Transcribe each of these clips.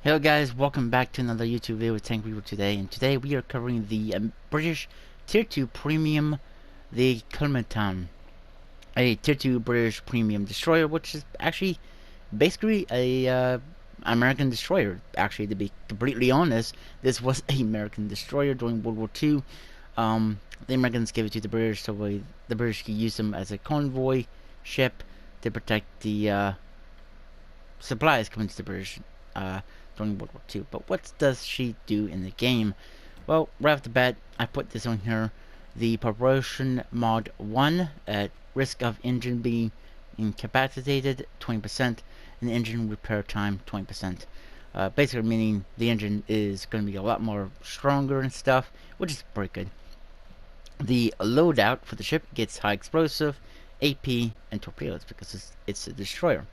Hello guys, welcome back to another YouTube video with Tank Review today, and today we are covering the British Tier 2 Premium, the Campbeltown, a Tier 2 British Premium Destroyer, which is actually basically a American destroyer. Actually, to be completely honest, this was an American destroyer during World War II. The Americans gave it to the British so the British could use them as a convoy ship to protect the supplies coming to the British during World War II. But what does she do in the game? Well, right off the bat, I put this on here. The Propulsion Mod 1, at risk of engine being incapacitated, 20%, and engine repair time, 20%. Basically meaning the engine is going to be a lot more stronger and stuff, which is pretty good. The loadout for the ship gets high explosive, AP, and torpedoes because it's a destroyer.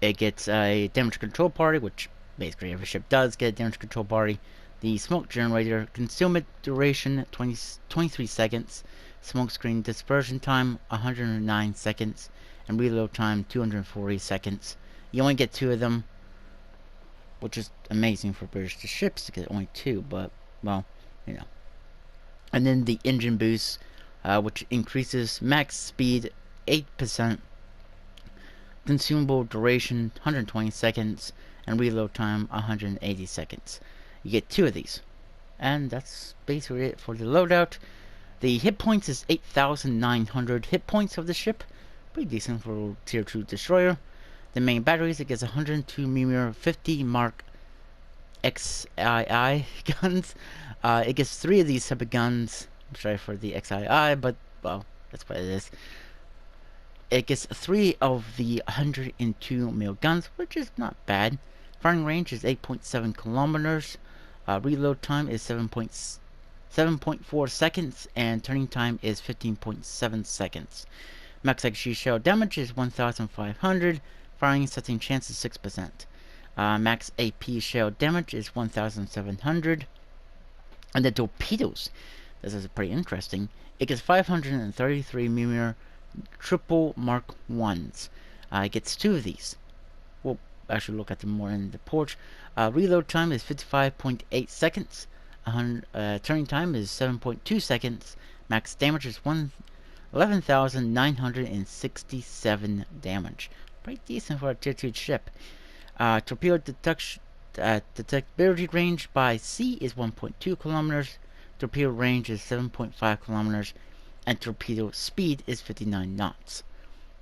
It gets a damage control party, which basically every ship does get a damage control party. The smoke generator, concealment duration 23 seconds, smoke screen dispersion time 109 seconds, and reload time 240 seconds. You only get 2 of them, which is amazing for British ships to get only 2, but, well, you know. And then the engine boost, which increases max speed 8%, consumable duration 120 seconds, and reload time 180 seconds. You get 2 of these. And that's basically it for the loadout. The hit points is 8,900 hit points of the ship. Pretty decent for a Tier 2 destroyer. The main batteries, it gets 102mm 50 Mark XII guns. It gets 3 of these type of guns. I'm sorry for the XII, but, well, that's what it is. It gets 3 of the 102mm guns, which is not bad. Firing range is 8.7 kilometers. Reload time is 7.4 seconds, and turning time is 15.7 seconds. Max XG shell damage is 1,500. Firing setting chance is 6%. Max AP shell damage is 1,700. And the torpedoes, this is pretty interesting. It gets 533mm triple Mark 1s. It gets 2 of these. We'll actually look at them more in the porch. Reload time is 55.8 seconds. Turning time is 7.2 seconds. Max damage is 11,967 damage. Pretty decent for a Tier 2 ship. Torpedo detection detectability range by sea is 1.2 kilometers. Torpedo range is 7.5 kilometers. And torpedo speed is 59 knots.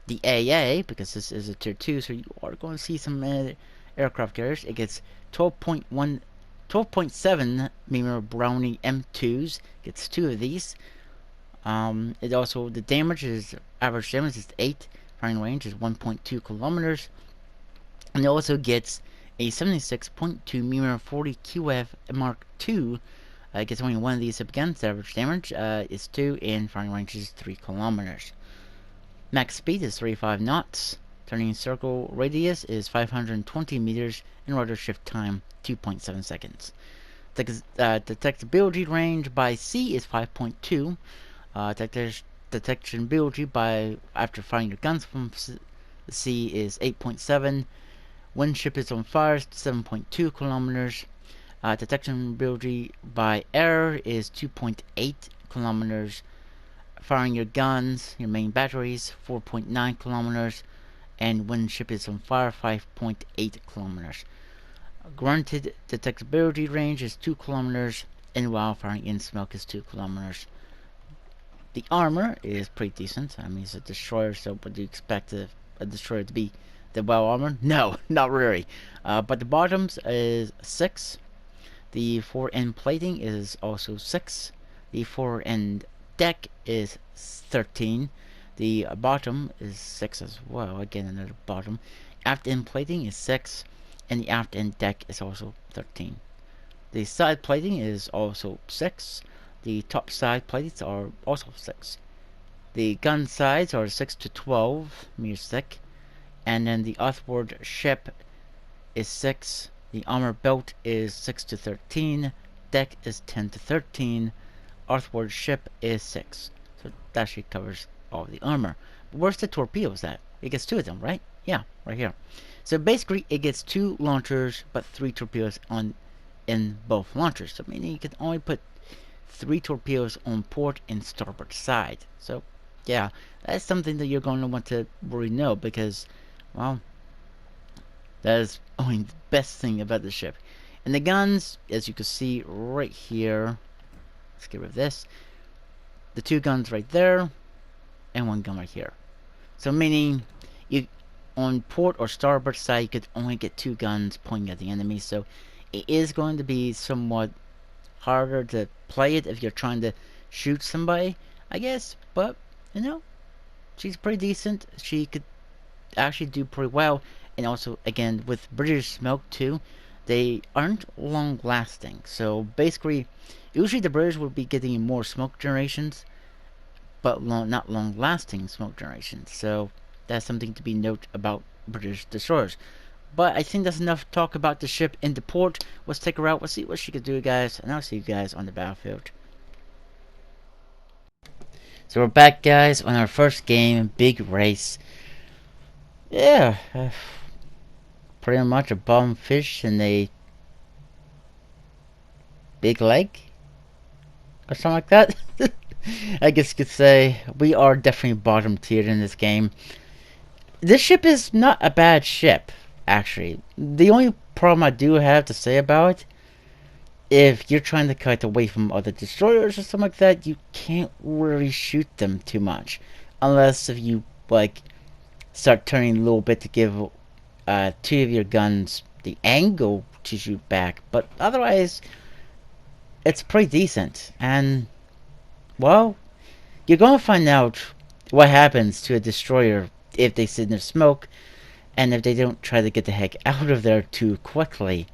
The AA, because this is a Tier 2, so you are going to see some aircraft carriers. It gets 12.7mm Brownie M2s. Gets 2 of these. It also, the damage is, average damage is 8. Firing range is 1.2 kilometers. And it also gets a 76.2mm 40 QF Mark II. It gets only 1 of these again. The average damage is 2, and firing range is 3 kilometers. Max speed is 35 knots. Turning circle radius is 520 meters, and rudder shift time 2.7 seconds. Detectability range by sea is 5.2. Detection ability by after firing your guns from the sea is 8.7. When ship is on fire, 7.2 kilometers. Detection ability by air is 2.8 kilometers. Firing your guns, your main batteries, 4.9 kilometers. And when ship is on fire, 5.8 kilometers. Granted detectability range is 2 kilometers. And while firing in smoke is 2 kilometers. The armor is pretty decent. I mean, it's a destroyer, so would you expect a destroyer to be the well armored? No, not really. But the bottoms is 6. The fore-end plating is also 6. The fore-end deck is 13. The bottom is 6 as well. Again, another bottom. Aft-end plating is 6. And the aft-end deck is also 13. The side plating is also 6. The top side plates are also 6. The gun sides are 6 to 12 meters thick. And then the outboard ship is 6. The armor belt is 6 to 13. Deck is 10 to 13. Outboard ship is 6. So that actually covers all the armor. But where's the torpedoes at? It gets 2 of them, right? Yeah, right here. So basically, it gets 2 launchers, but 3 torpedoes on in both launchers. So meaning you can only put 3 torpedoes on port and starboard side. So yeah, that's something that you're going to want to really know, because, well, that is only the best thing about the ship. And the guns, as you can see right here, let's get rid of this. The 2 guns right there, and 1 gun right here. So meaning, you on port or starboard side, you could only get 2 guns pointing at the enemy. So it is going to be somewhat harder to play it if you're trying to shoot somebody, I guess. But, you know, she's pretty decent. She could actually do pretty well. And also, again, with British smoke too, they aren't long lasting. So basically, usually the British will be getting more smoke generations, but not long lasting smoke generations. So that's something to be noted about British destroyers. But I think that's enough talk about the ship in the port. Let's take her out. Let's see what she can do, guys. And I'll see you guys on the battlefield. So we're back, guys, on our first game. Big race. Yeah. Pretty much a bottom fish and a big leg. Or something like that. I guess you could say we are definitely bottom tiered in this game. This ship is not a bad ship, actually. The only problem I do have to say about it, if you're trying to cut away from other destroyers or something like that, you can't really shoot them too much. Unless if you, like, start turning a little bit to give 2 of your guns the angle to shoot back. But otherwise, it's pretty decent. And, well, you're going to find out what happens to a destroyer if they sit in the smoke, and if they don't try to get the heck out of there too quickly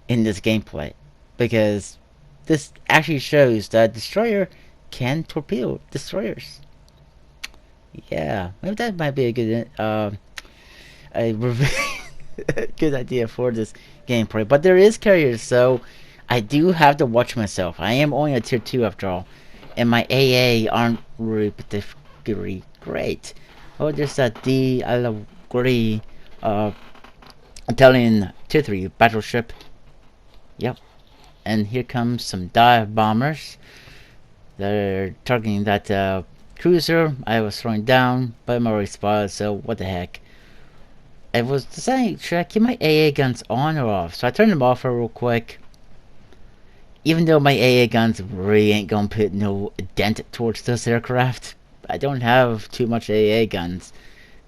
in this gameplay. Because this actually shows that a destroyer can torpedo destroyers. Yeah, maybe that might be a good good idea for this gameplay. But there is carriers, so I do have to watch myself. I am only a tier 2 after all, and my AA aren't really particularly great. Oh, there's that D. I agree. Italian tier 3 battleship. Yep. And here comes some dive bombers. They're targeting that cruiser I was throwing down, but I'm already spotted, so what the heck. I was deciding, should I keep my AA guns on or off? So I turned them off for real quick. Even though my AA guns really ain't gonna put no dent towards this aircraft, I don't have too much AA guns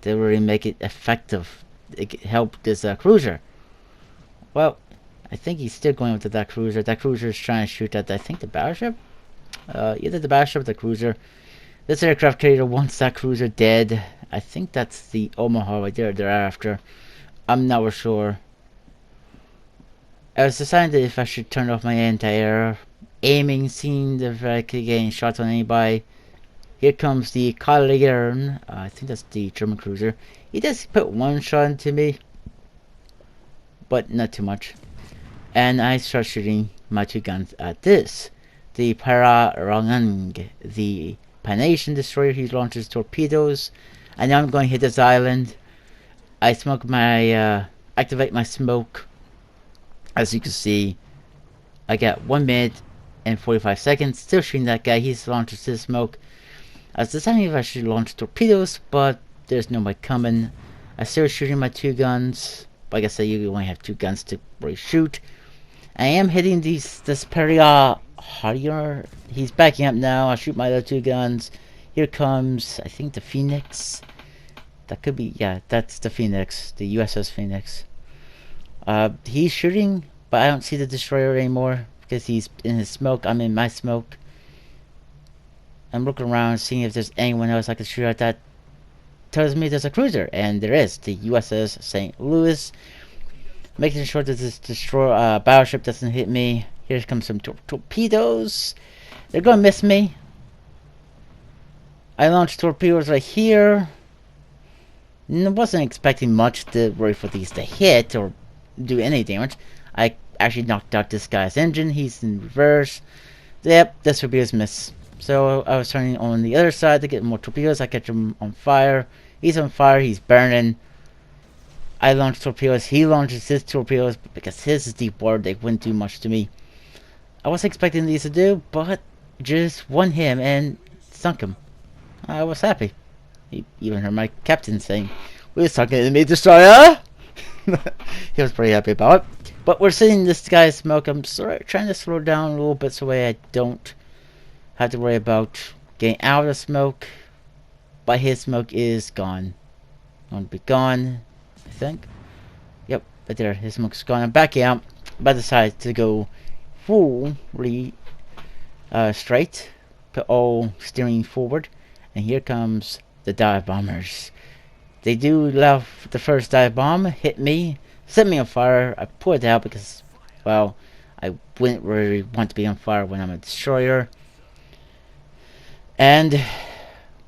to really make it effective. It could help this cruiser. Well, I think he's still going with that cruiser. That cruiser is trying to shoot at, I think, the battleship? Either the battleship or the cruiser. This aircraft carrier wants that cruiser dead. I think that's the Omaha right there they're after. I'm not sure. I was deciding if I should turn off my anti-air aiming, seeing if I could get any shots on anybody. Here comes the Kaliern. I think that's the German cruiser. He does put 1 shot into me, but not too much. And I start shooting my 2 guns at this. The Pararangang, the Pan-Asian destroyer. He launches torpedoes. And now I'm going to hit this island. I smoke my, activate my smoke. As you can see, I got 1 minute and 45 seconds. Still shooting that guy. He's launches his smoke. I was deciding if I should launch torpedoes, but there's nobody coming. I still shooting my 2 guns. Like I said, you only have 2 guns to really shoot. I am hitting this Peria Harrier. He's backing up now. I shoot my other 2 guns. Here comes, I think, the Phoenix. That could be, yeah, that's the Phoenix, the USS Phoenix. He's shooting, but I don't see the destroyer anymore because he's in his smoke. I'm in my smoke. I'm looking around, seeing if there's anyone else I can shoot at. That tells me there's a cruiser, and there is, the USS St. Louis. Making sure that this battleship doesn't hit me. Here comes some torpedoes. They're gonna miss me. I launched torpedoes right here. I wasn't expecting much to worry for these to hit or do any damage. I actually knocked out this guy's engine. He's in reverse. Yep, this torpedoes miss. So I was turning on the other side to get more torpedoes. I catch him on fire. He's on fire. He's burning. I launch torpedoes. He launches his torpedoes, but because his is deep water, they wouldn't do much to me. I was expecting these to do, but just one him and sunk him. I was happy. He even heard my captain saying, "We're sunk an enemy destroyer." He was pretty happy about it. But we're seeing this guy smoke. I'm trying to slow down a little bit so I don't have to worry about getting out of the smoke. But his smoke is gone. Going to be gone, I think. Yep, right there. His smoke's gone. I'm backing out. But I decided to go fully straight. Put all steering forward. And here comes the dive bombers. They do love the first dive bomb. Hit me. Set me on fire. I pulled it out because, well, I wouldn't really want to be on fire when I'm a destroyer. And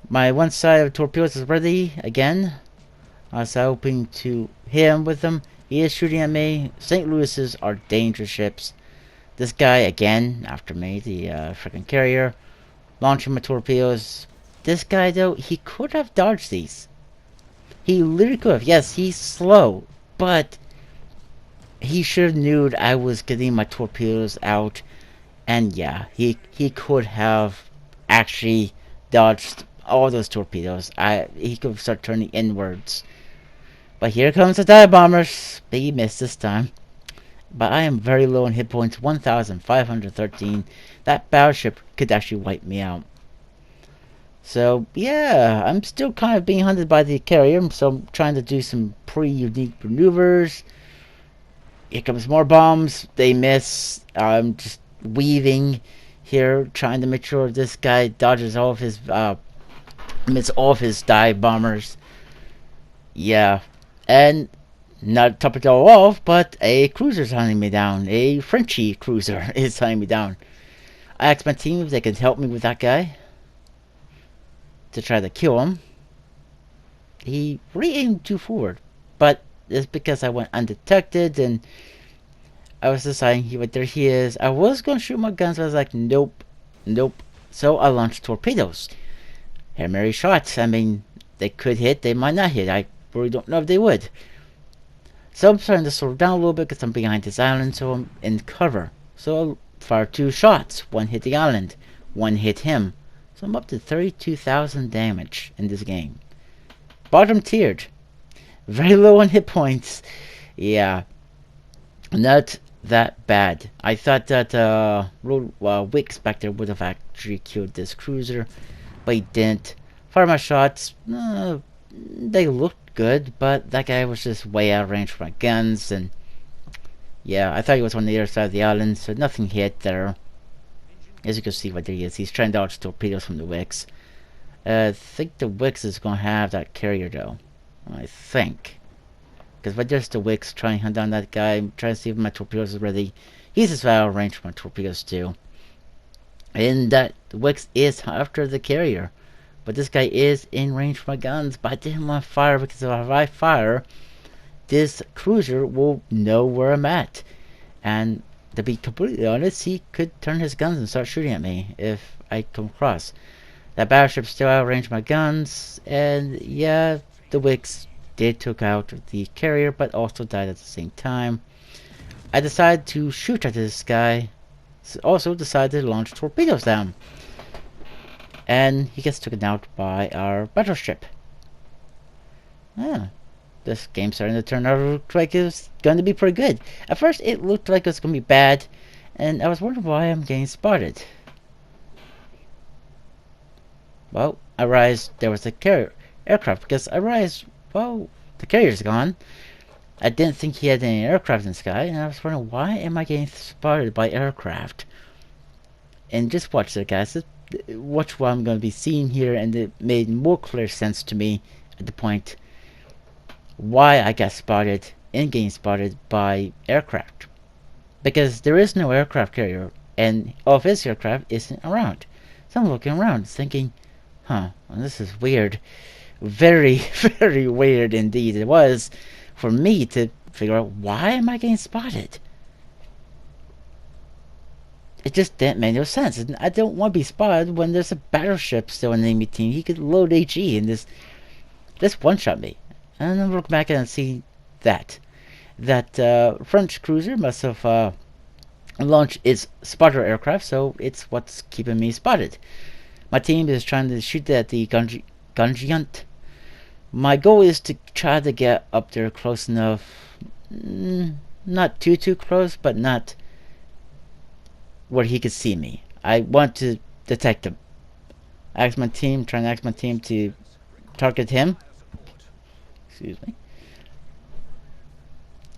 my one side of torpedoes is ready again. I was hoping to hit him with them. He is shooting at me. St. Louis's are dangerous ships. This guy again after me, the freaking carrier, launching my torpedoes. This guy though, he could have dodged these. He literally could have. Yes, he's slow, but he should have knew that I was getting my torpedoes out. And yeah, he could have actually dodged all those torpedoes. He could start turning inwards. But here comes the dive bombers. He missed this time. But I am very low on hit points, 1,513. That battleship could actually wipe me out. So yeah, I'm still kind of being hunted by the carrier, so I'm trying to do some pretty unique maneuvers. Here comes more bombs. They miss. I'm just weaving here, trying to make sure this guy dodges all of his miss all of his dive bombers. Yeah, and not top it all off, but a cruiser's hunting me down. A Frenchy cruiser is hunting me down. I asked my team if they could help me with that guy to try to kill him. He re-aimed too forward, but it's because I went undetected and I was deciding there he is. I was going to shoot my guns, but I was like, nope. So I launched torpedoes. Hail Mary shots. I mean, they could hit, they might not hit. I really don't know if they would. So I'm starting to slow down a little bit because I'm behind this island, so I'm in cover. So I'll fire 2 shots. One hit the island, one hit him. So I'm up to 32,000 damage in this game. Bottom tiered. Very low on hit points. Yeah. Not that bad. I thought that Wick Spectre would have actually killed this cruiser, but he didn't. Fire my shots. They looked good, but that guy was just way out of range for my guns, and yeah, I thought he was on the other side of the island, so nothing hit there. As you can see what there he is. He's trying to dodge torpedoes from the Wicks. I think the Wicks is going to have that carrier though. I think. Because if there's the Wicks trying to hunt down that guy, I'm trying to see if my torpedoes are ready. He's just out of range for my torpedoes too. And that Wicks is after the carrier. But this guy is in range for my guns. But I didn't want to fire because if I fire, this cruiser will know where I'm at. And to be completely honest, he could turn his guns and start shooting at me if I come across. That battleship's still out of range of my guns, and yeah, the Wicks did took out the carrier, but also died at the same time. I decided to shoot at this guy, also decided to launch torpedoes down. And he gets taken out by our battleship. Yeah. This game's starting to turn out like it's going to be pretty good. At first, it looked like it was going to be bad, and I was wondering why I'm getting spotted. Well, I realized there was a carrier aircraft because I realized, well, the carrier's gone. I didn't think he had any aircraft in the sky, and I was wondering why am I getting spotted by aircraft? And just watch that, guys. Watch what I'm going to be seeing here, and it made more clear sense to me at the point why I got spotted and getting spotted by aircraft. Because there is no aircraft carrier, and all of his aircraft isn't around. So I'm looking around thinking, well, this is weird. Very, very weird indeed it was for me to figure out why am I getting spotted. It just didn't make no sense. And I don't want to be spotted when there's a battleship still in the enemy team. He could load HE and this one-shot me. And then look back and see that French cruiser must have launched its spotter aircraft, so it's what's keeping me spotted. My team is trying to shoot at the Gungiant. My goal is to try to get up there close enough, not too close, but not where he could see me. I want to detect him. Trying to ask my team to target him. Excuse me.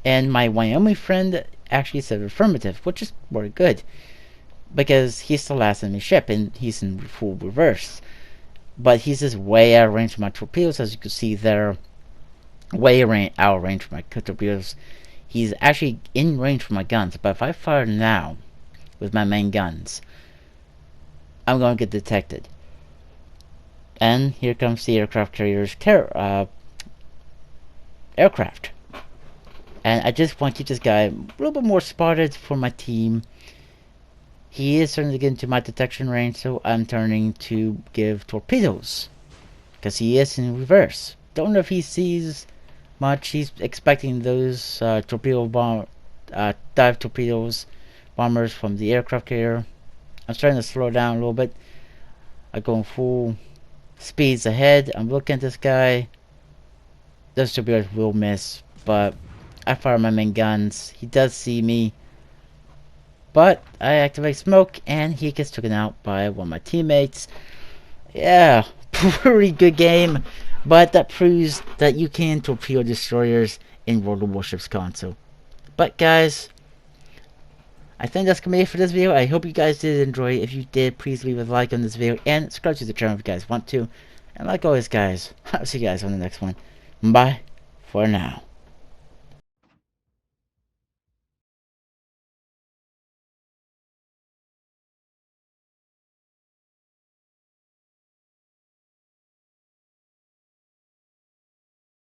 And my Wyoming friend actually said affirmative, which is very good, because he's the last enemy ship and he's in full reverse. But he's just way out of range from my torpedoes, as you can see there. Way out of range from my torpedoes. He's actually in range for my guns, but if I fire now with my main guns, I'm going to get detected. And here comes the aircraft carrier's aircraft. And I just want to keep this guy a little bit more spotted for my team. He is starting to get into my detection range, so I'm turning to give torpedoes, because he is in reverse. Don't know if he sees much. He's expecting those dive torpedoes, bombers from the aircraft carrier. I'm starting to slow down a little bit. I'm going full speeds ahead. I'm looking at this guy. Those torpedoes will miss, but I fire my main guns. He does see me, but I activate smoke and he gets taken out by one of my teammates. Yeah, pretty good game, but that proves that you can torpedo destroyers in World of Warships console. But guys, I think that's gonna be it for this video. I hope you guys did enjoy. If you did, please leave a like on this video and subscribe to the channel if you guys want to. And like always guys, I'll see you guys on the next one. Bye for now.